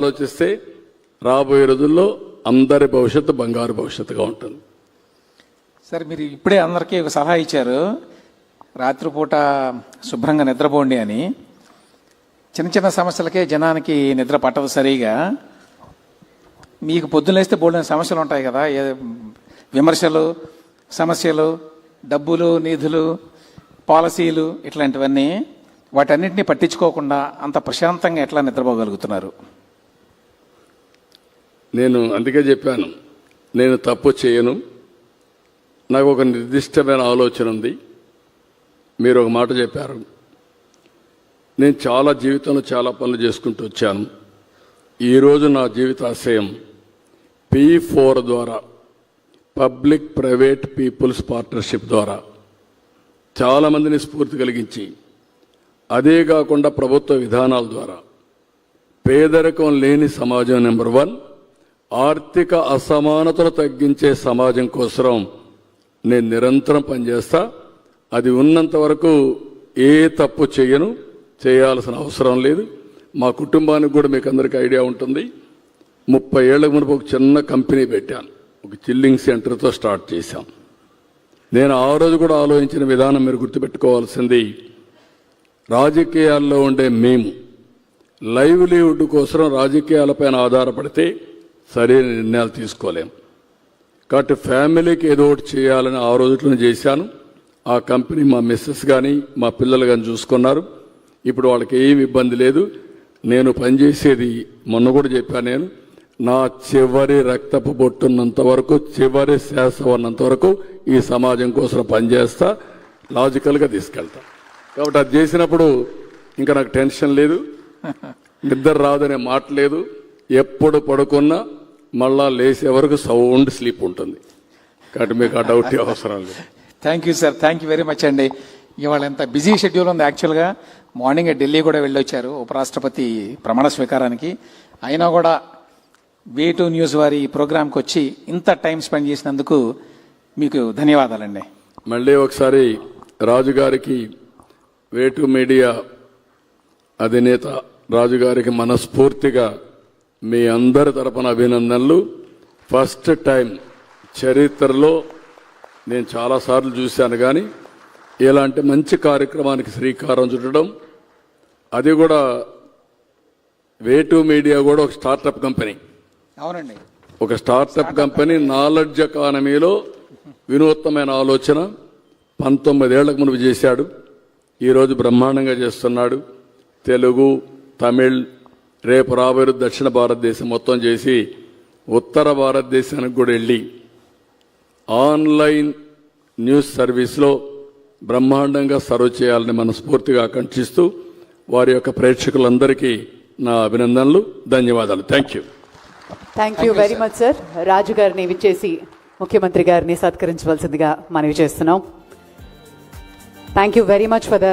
ఆలోచిస్తే రాబోయే రోజుల్లో అందరి భవిష్యత్తు బంగారు భవిష్యత్తుగా ఉంటుంది. సార్, మీరు ఇప్పుడే అందరికీ ఒక సలహా ఇచ్చారు, రాత్రిపూట శుభ్రంగా నిద్రపోండి అని. చిన్న చిన్న సమస్యలకే జనానికి నిద్ర పట్టదు సరిగా. మీకు పొద్దులేస్తే బోల్డెన్ సమస్యలు ఉంటాయి కదా, విమర్శలు, సమస్యలు, డబ్బులు, నిధులు, పాలసీలు, ఇట్లాంటివన్నీ. వాటన్నిటిని పట్టించుకోకుండా అంత ప్రశాంతంగా ఎట్లా నిద్రపోగలుగుతున్నారు? నేను అందుకే చెప్పాను, నేను తప్పు చేయను, నాకు ఒక నిర్దిష్టమైన ఆలోచన ఉంది. మీరు ఒక మాట చెప్పారు, నేను జీవితంలో చాలా పనులు చేసుకుంటూ వచ్చాను. ఈరోజు నా జీవితాశయం P4 ద్వారా, పబ్లిక్ ప్రైవేట్ పీపుల్స్ పార్ట్నర్షిప్ ద్వారా చాలామందిని స్ఫూర్తి కలిగించి, అదే కాకుండా ప్రభుత్వ విధానాల ద్వారా పేదరికం లేని సమాజం నెంబర్ 1, ఆర్థిక అసమానతలు తగ్గించే సమాజం కోసం నేను నిరంతరం పనిచేస్తా. అది ఉన్నంత వరకు ఏ తప్పు చేయను, చేయాల్సిన అవసరం లేదు. మా కుటుంబానికి కూడా మీకు అందరికీ ఐడియా ఉంటుంది. 30 ఏళ్ల మునుపు ఒక చిన్న కంపెనీ పెట్టాను, ఒక చిల్లింగ్ సెంటర్తో స్టార్ట్ చేశాం. నేను ఆ రోజు కూడా ఆలోచించిన విధానం మీరు గుర్తుపెట్టుకోవాల్సింది, రాజకీయాల్లో ఉండే మేము లైవ్లీహుడ్ కోసం రాజకీయాలపైన ఆధారపడితే సరైన నిర్ణయాలు తీసుకోలేం. కాబట్టి ఫ్యామిలీకి ఏదో ఒకటి చేయాలని ఆ రోజులను చేశాను. ఆ కంపెనీ మా మిస్సెస్ కానీ మా పిల్లలు కానీ చూసుకున్నారు. ఇప్పుడు వాళ్ళకి ఏమి ఇబ్బంది లేదు. నేను పనిచేసేది మొన్న కూడా చెప్పాను, నేను నా చివరి రక్తపు బొట్టున్నంత వరకు, చివరి శ్వాస ఉన్నంత వరకు ఈ సమాజం కోసం పనిచేస్తా, లాజికల్గా తీసుకెళ్తా. కాబట్టి అది చేసినప్పుడు ఇంకా నాకు టెన్షన్ లేదు, నిద్ర రాదనే మాట లేదు. ఎప్పుడు పడుకున్నా మళ్ళా లేసే వరకు సౌండ్ స్లీప్ ఉంటుంది. కాబట్టి మీకు ఆ డౌట్ అవసరం లేదు. Thank you sir, thank you very much అండి. ఇవాళ ఎంత బిజీ షెడ్యూల్ ఉంది. యాక్చువల్గా మార్నింగ్ ఢిల్లీ కూడా వెళ్ళొచ్చారు ఉపరాష్ట్రపతి ప్రమాణ స్వీకారానికి. అయినా కూడా వే2 న్యూస్ వారి ఈ ప్రోగ్రాంకి వచ్చి ఇంత టైం స్పెండ్ చేసినందుకు మీకు ధన్యవాదాలండి. మళ్ళీ ఒకసారి రాజుగారికి, వే2 మీడియా అధినేత రాజుగారికి మనస్ఫూర్తిగా మీ అందరి తరపున అభినందనలు. ఫస్ట్ టైం చరిత్రలో నేను చాలాసార్లు చూశాను, కానీ ఇలాంటి మంచి కార్యక్రమానికి శ్రీకారం చుట్టడం, అది కూడా వే2 మీడియా కూడా ఒక స్టార్టప్ కంపెనీ. అవునండి, ఒక స్టార్టప్ కంపెనీ. నాలెడ్జ్ ఎకానమీలో వినూత్నమైన ఆలోచన 19 ఏళ్లకు మునుపు చేశాడు. ఈరోజు బ్రహ్మాండంగా చేస్తున్నాడు. తెలుగు, తమిళ్, రేపు రాబోయే దక్షిణ భారతదేశం మొత్తం చేసి ఉత్తర భారతదేశానికి కూడా వెళ్ళి ఆన్లైన్ న్యూస్ సర్వీస్లో బ్రహ్మాండంగా సర్వ్ చేయాలని మనస్ఫూర్తిగా ఆకాంక్షిస్తూ వారి యొక్క ప్రేక్షకులందరికీ నా అభినందనలు, ధన్యవాదాలు. Thank you. Thank you very much sir. Raju గారిని విచ్చేసి ముఖ్యమంత్రి గారిని సత్కరించవలసిందిగా మనవి చేస్తున్నాం. Thank you very much for the